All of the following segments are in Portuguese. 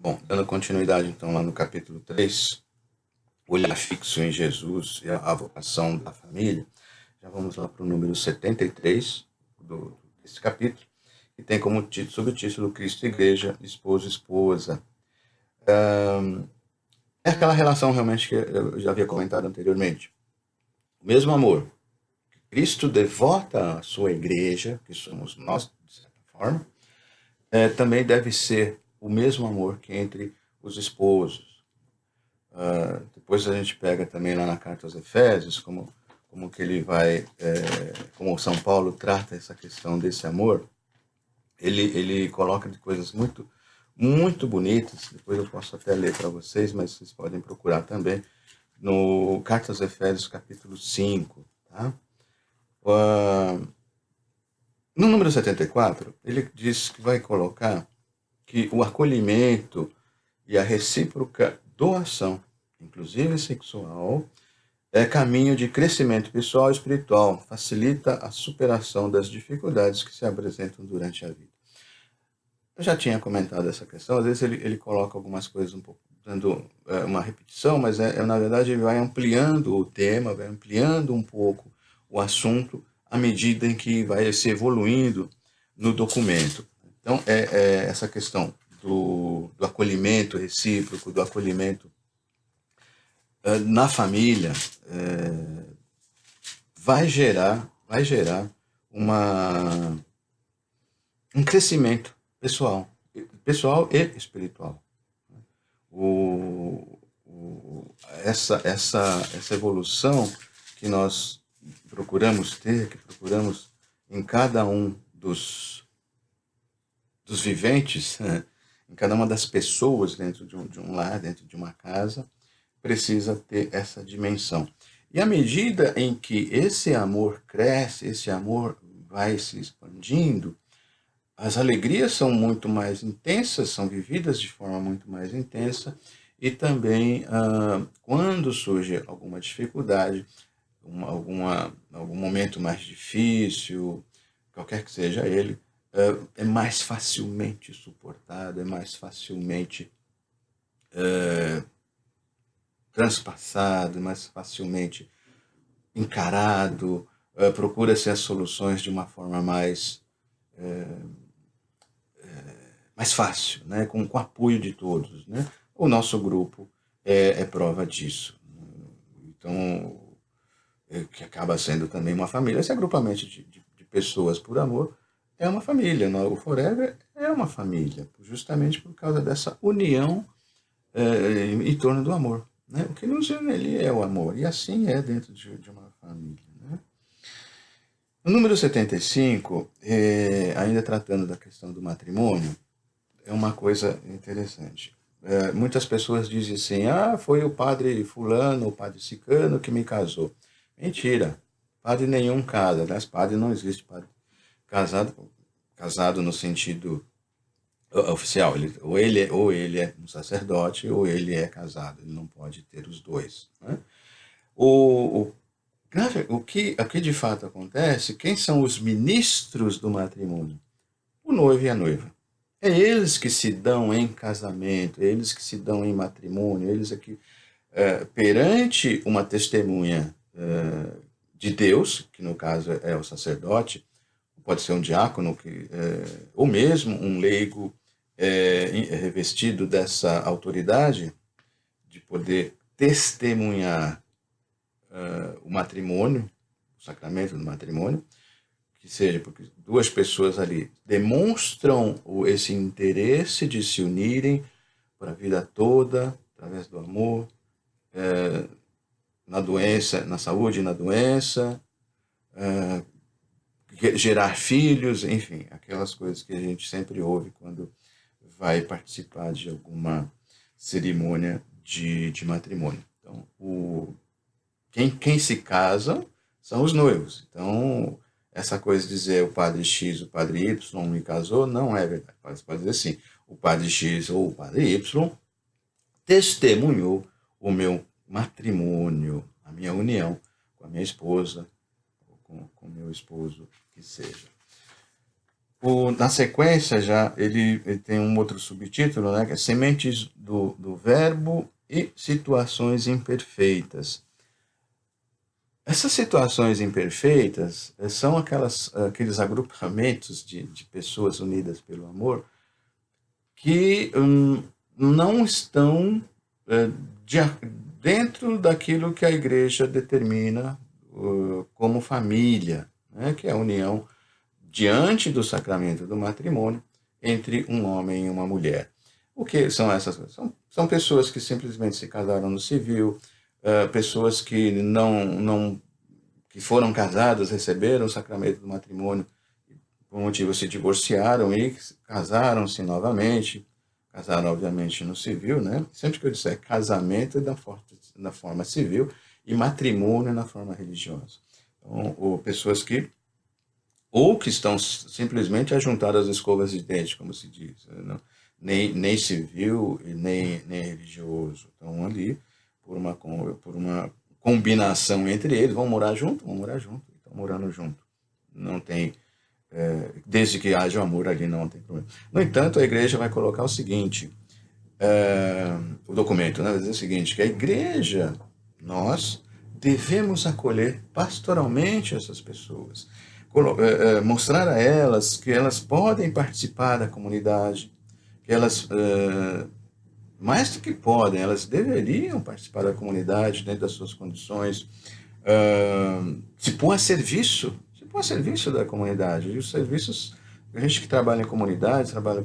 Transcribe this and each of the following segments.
Bom, dando continuidade então lá no capítulo 3, olhar fixo em Jesus e a vocação da família, já vamos lá para o número 73 desse capítulo, que tem como subtítulo Cristo e Igreja, Esposo e Esposa. É aquela relação realmente que eu já havia comentado anteriormente. O mesmo amor que Cristo devota à sua igreja, que somos nós, de certa forma, também deve ser o mesmo amor que entre os esposos. Depois a gente pega também lá na carta aos Efésios, como que ele vai, como São Paulo trata essa questão desse amor. Ele coloca de coisas muito, muito bonitas. Depois eu posso até ler para vocês, mas vocês podem procurar também no Carta aos Efésios, capítulo 5. Tá? No número 74, ele diz que vai colocar que o acolhimento e a recíproca doação, inclusive sexual, é caminho de crescimento pessoal e espiritual, facilita a superação das dificuldades que se apresentam durante a vida. Eu já tinha comentado essa questão, às vezes ele coloca algumas coisas um pouco, dando uma repetição, mas na verdade ele vai ampliando o tema, vai ampliando um pouco o assunto à medida em que vai se evoluindo no documento. Então, essa questão do acolhimento recíproco, do acolhimento na família, vai gerar um crescimento pessoal e espiritual. Essa evolução que nós procuramos ter, que procuramos em cada um dos viventes, em cada uma das pessoas dentro de um lar, dentro de uma casa, precisa ter essa dimensão. E à medida em que esse amor cresce, esse amor vai se expandindo, as alegrias são muito mais intensas, são vividas de forma muito mais intensa, e também quando surge alguma dificuldade, algum momento mais difícil, qualquer que seja ele, é mais facilmente suportado, é mais facilmente transpassado, mais facilmente encarado, procura-se as soluções de uma forma mais fácil, né? com apoio de todos. Né? O nosso grupo é prova disso. Então, que acaba sendo também uma família. Esse agrupamento de pessoas por amor é uma família. O Forever é uma família, justamente por causa dessa união em torno do amor. Né? O que nos une ali é o amor, e assim é dentro de uma família. Né? No número 75, ainda tratando da questão do matrimônio, é uma coisa interessante. Muitas pessoas dizem assim, foi o padre fulano, o padre cicano que me casou. Mentira, padre nenhum casa, aliás, padre não existe, padre casado no sentido oficial, ou ele é um sacerdote ou ele é casado, ele não pode ter os dois. Né? O que de fato acontece, quem são os ministros do matrimônio? O noivo e a noiva. É eles que se dão em casamento, é eles que se dão em matrimônio, eles aqui, perante uma testemunha de Deus, que no caso é o sacerdote, pode ser um diácono, ou mesmo um leigo revestido dessa autoridade de poder testemunhar o matrimônio, o sacramento do matrimônio, que seja porque duas pessoas ali demonstram esse interesse de se unirem para a vida toda, através do amor, na doença, na saúde e na doença, gerar filhos, enfim, aquelas coisas que a gente sempre ouve quando vai participar de alguma cerimônia de matrimônio. Então, quem se casa são os noivos. Então, essa coisa de dizer o padre X, o padre Y me casou, não é verdade. Você pode dizer assim, o padre X ou o padre Y testemunhou o meu matrimônio, a minha união com a minha esposa, ou com o meu esposo, que seja. Na sequência, já ele tem um outro subtítulo, né, que é Sementes do Verbo e Situações Imperfeitas. Essas situações imperfeitas são aqueles agrupamentos de pessoas unidas pelo amor que não estão eh, de a- dentro daquilo que a igreja determina como família, né, que é a união diante do sacramento do matrimônio entre um homem e uma mulher. O que são essas coisas? São pessoas que simplesmente se casaram no civil, pessoas que não que foram casadas, receberam o sacramento do matrimônio, por um motivo se divorciaram e casaram-se novamente, casaram obviamente no civil, né? Sempre que eu disser casamento é na forma civil e matrimônio na forma religiosa. Então, ou pessoas que ou que estão simplesmente a juntar as escovas de dente, como se diz, né? Nem civil e nem religioso. Estão ali por uma combinação entre eles, vão morar junto, estão morando junto. Não tem, desde que haja amor ali não tem problema. No entanto, a igreja vai colocar o seguinte, o documento, né, vai dizer o seguinte, que a igreja, nós devemos acolher pastoralmente essas pessoas, mostrar a elas que elas podem participar da comunidade, que elas, mais do que podem, elas deveriam participar da comunidade dentro das suas condições, se pôr a serviço da comunidade. E os serviços, a gente que trabalha em comunidade, trabalha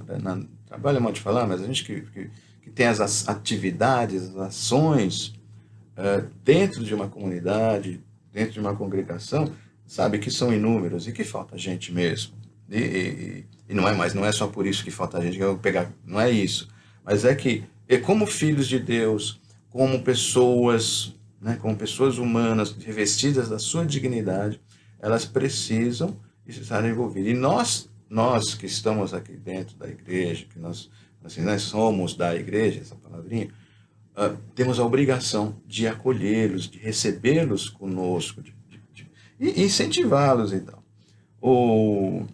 é modo de falar, mas a gente que tem as atividades, as ações dentro de uma comunidade, dentro de uma congregação, sabe que são inúmeros e que falta gente mesmo. E não é só por isso que falta gente, que eu vou pegar, não é isso. Mas é que, como filhos de Deus, como pessoas, né, como pessoas humanas revestidas da sua dignidade, elas precisam estar envolvidas. E nós que estamos aqui dentro da igreja, que nós, assim, nós somos da igreja, essa palavrinha, temos a obrigação de acolhê-los, de recebê-los conosco, e incentivá-los, então. Ou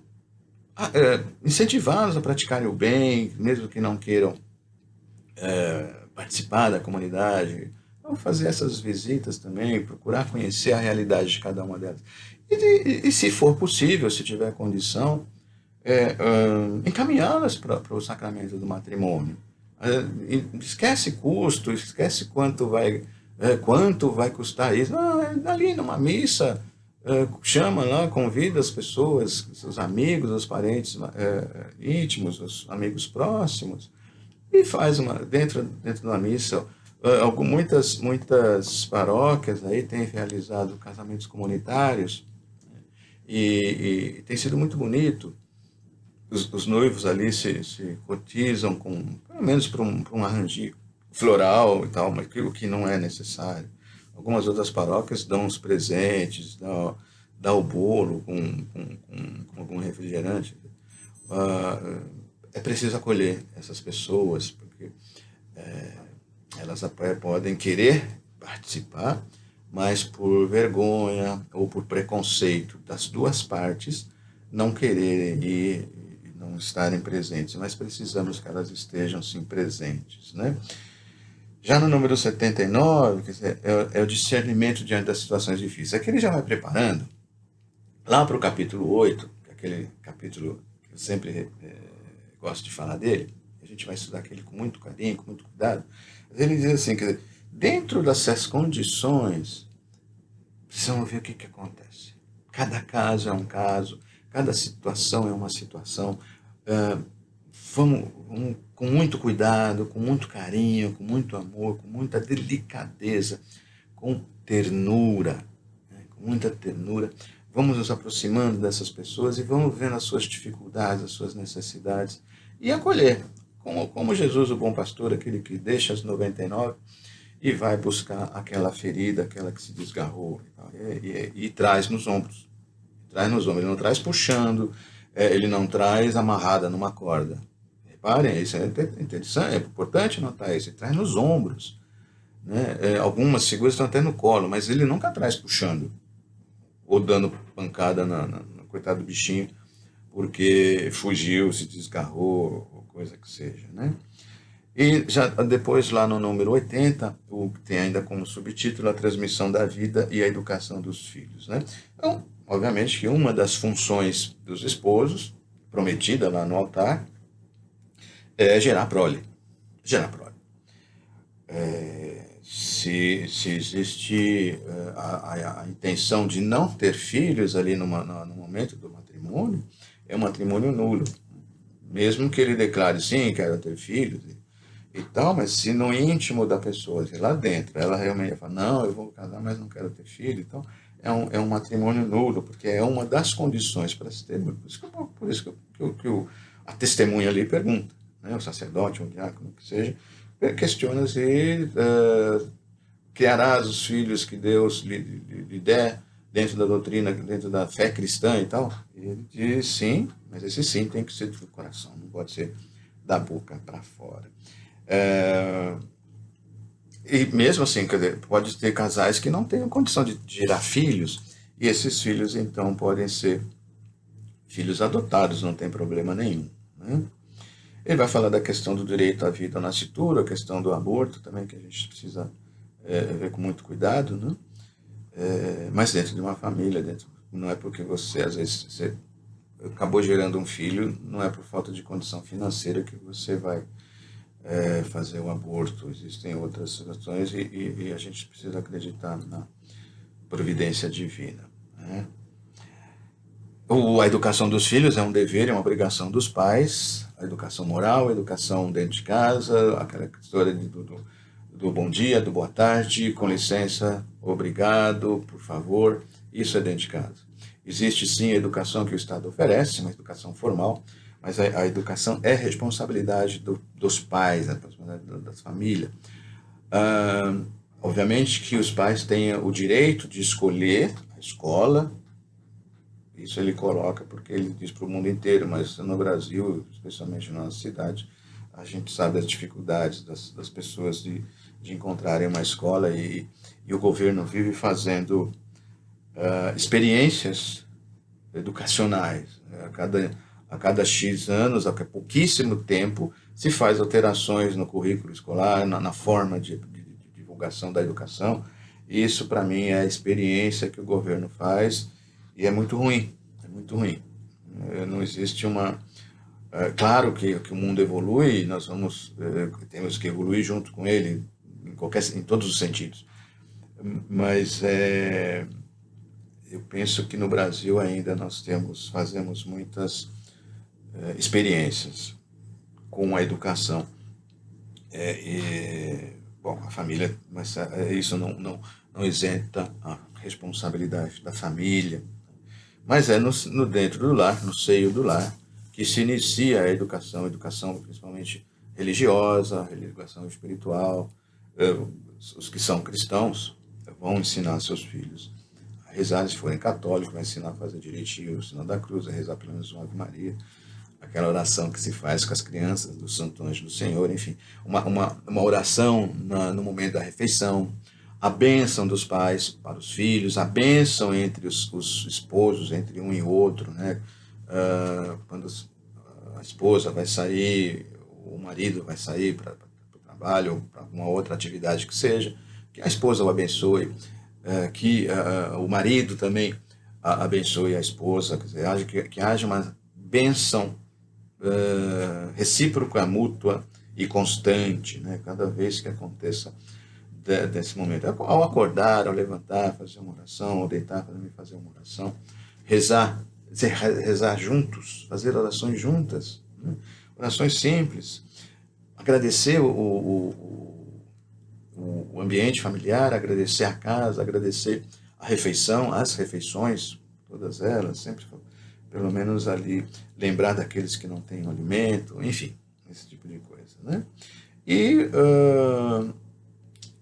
incentivá-los a praticarem o bem, mesmo que não queiram participar da comunidade. Então, fazer essas visitas também, procurar conhecer a realidade de cada uma delas. E se for possível, se tiver condição, encaminhá-las para o sacramento do matrimônio. Esquece custo, esquece quanto vai custar isso. Não, ali numa missa, chama lá, convida as pessoas, seus amigos, os parentes íntimos, os amigos próximos, e faz dentro da missa. Muitas paróquias aí têm realizado casamentos comunitários e tem sido muito bonito. Os noivos ali se cotizam pelo menos para um arranjo floral e tal, mas o que não é necessário. Algumas outras paróquias dão os presentes, dá o bolo com algum refrigerante. É preciso acolher essas pessoas, porque elas até podem querer participar, mas por vergonha ou por preconceito das duas partes, não quererem ir e não estarem presentes, mas precisamos que elas estejam sim presentes, né? Já no número 79, quer dizer, é o discernimento diante das situações difíceis. Aqui ele já vai preparando, lá para o capítulo 8, que é aquele capítulo que eu sempre gosto de falar dele, a gente vai estudar aquele com muito carinho, com muito cuidado, mas ele diz assim, quer dizer, dentro dessas condições, precisamos ver o que acontece. Cada caso é um caso, cada situação é uma situação. Vamos com muito cuidado, com muito carinho, com muito amor, com muita delicadeza, com ternura, né? Com muita ternura. Vamos nos aproximando dessas pessoas e vamos vendo as suas dificuldades, as suas necessidades e acolher. Como Jesus, o bom pastor, aquele que deixa as 99 e vai buscar aquela ferida, aquela que se desgarrou e traz nos ombros. Traz nos ombros, ele não traz puxando, ele não traz amarrada numa corda. Reparem, isso é interessante, é importante notar isso, ele traz nos ombros. Né? Algumas figuras estão até no colo, mas ele nunca traz puxando ou dando pancada no coitado do bichinho, porque fugiu, se desgarrou, ou coisa que seja, né? E já depois, lá no número 80, o que tem ainda como subtítulo a transmissão da vida e a educação dos filhos, né? Então, obviamente que uma das funções dos esposos, prometida lá no altar, é gerar prole. Gerar prole. Se existe a intenção de não ter filhos ali no momento do matrimônio, é um matrimônio nulo. Mesmo que ele declare, sim, quero ter filhos e tal, mas se no íntimo da pessoa, se lá dentro, ela realmente fala, não, eu vou casar, mas não quero ter filho, então é um matrimônio nulo, porque é uma das condições para se ter. Por isso a testemunha ali pergunta, né, o sacerdote, o diácono, que seja, questiona se criarás os filhos que Deus lhe der dentro da doutrina, dentro da fé cristã e tal. E ele diz sim, mas esse sim tem que ser do coração, não pode ser da boca para fora. E mesmo assim, quer dizer, pode ter casais que não tenham condição de gerar filhos, e esses filhos então podem ser filhos adotados, não tem problema nenhum, né? Ele vai falar da questão do direito à vida ao nascituro, a questão do aborto também, que a gente precisa ver com muito cuidado, né? Mas dentro de uma família, não é porque você, às vezes, você acabou gerando um filho, não é por falta de condição financeira que você vai fazer o aborto. Existem outras situações e a gente precisa acreditar na providência divina, né? A educação dos filhos é um dever, é uma obrigação dos pais, a educação moral, a educação dentro de casa, aquela história do bom dia, do boa tarde, com licença, obrigado, por favor, isso é dentro de casa. Existe sim a educação que o Estado oferece, uma educação formal, mas a educação é responsabilidade dos pais, da família. Obviamente que os pais têm o direito de escolher a escola, isso ele coloca porque ele diz para o mundo inteiro, mas no Brasil, especialmente na nossa cidade, a gente sabe das dificuldades das pessoas de encontrarem uma escola e o governo vive fazendo experiências educacionais. A cada X anos, a pouquíssimo tempo, se faz alterações no currículo escolar, na forma de divulgação da educação. Isso, para mim, é a experiência que o governo faz e é muito ruim. É muito ruim. Não existe uma. Claro que o mundo evolui, nós temos que evoluir junto com ele em todos os sentidos. Mas eu penso que no Brasil ainda nós fazemos muitas experiências com a educação. Bom, a família, mas isso não isenta a responsabilidade da família, mas é dentro do lar, no seio do lar, que se inicia a educação principalmente religiosa, a educação espiritual. Os que são cristãos vão ensinar seus filhos a rezar, se forem católicos, vai ensinar a fazer direitinho o sinal da cruz, a rezar pelo menos uma Ave Maria, aquela oração que se faz com as crianças, do Santo Anjo do Senhor, enfim, uma oração no momento da refeição, a bênção dos pais para os filhos, a bênção entre os esposos, entre um e outro, né? Quando a esposa vai sair, o marido vai sair para o trabalho ou para alguma outra atividade que seja, que a esposa o abençoe, que o marido também abençoe a esposa, quer dizer, que haja uma bênção recíproca, mútua e constante, né? Cada vez que aconteça desse momento. Ao acordar, ao levantar, fazer uma oração, ao deitar, também fazer uma oração, rezar juntos, fazer orações juntas, né? Orações simples, agradecer o ambiente familiar, agradecer a casa, agradecer a refeição, as refeições, todas elas, sempre pelo menos ali lembrar daqueles que não têm alimento, enfim, esse tipo de coisa, né? E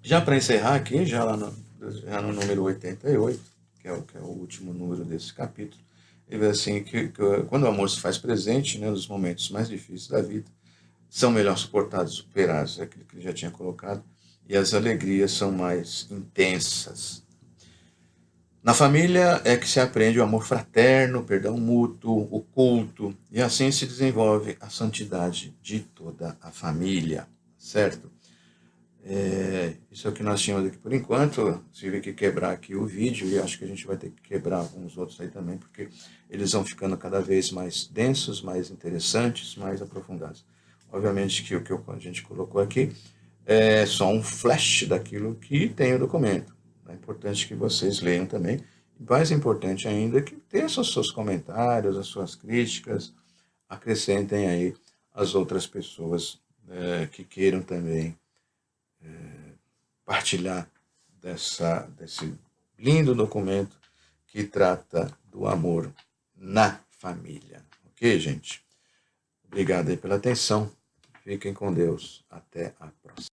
já para encerrar aqui, já no número 88, que é o último número desse capítulo, ele vê assim que quando o amor se faz presente, né, nos momentos mais difíceis da vida, são melhor suportados, superados, é aquilo que ele já tinha colocado, e as alegrias são mais intensas. Na família é que se aprende o amor fraterno, o perdão mútuo, o culto, e assim se desenvolve a santidade de toda a família, certo? Isso é o que nós tínhamos aqui por enquanto. Tive que quebrar aqui o vídeo e acho que a gente vai ter que quebrar alguns outros aí também, porque eles vão ficando cada vez mais densos, mais interessantes, mais aprofundados. Obviamente que o que a gente colocou aqui é só um flash daquilo que tem o documento. É importante que vocês leiam também. Mais importante ainda que teçam os seus comentários, as suas críticas, acrescentem aí as outras pessoas que queiram também partilhar desse lindo documento que trata do amor na família. Ok, gente? Obrigado aí pela atenção. Fiquem com Deus. Até a próxima.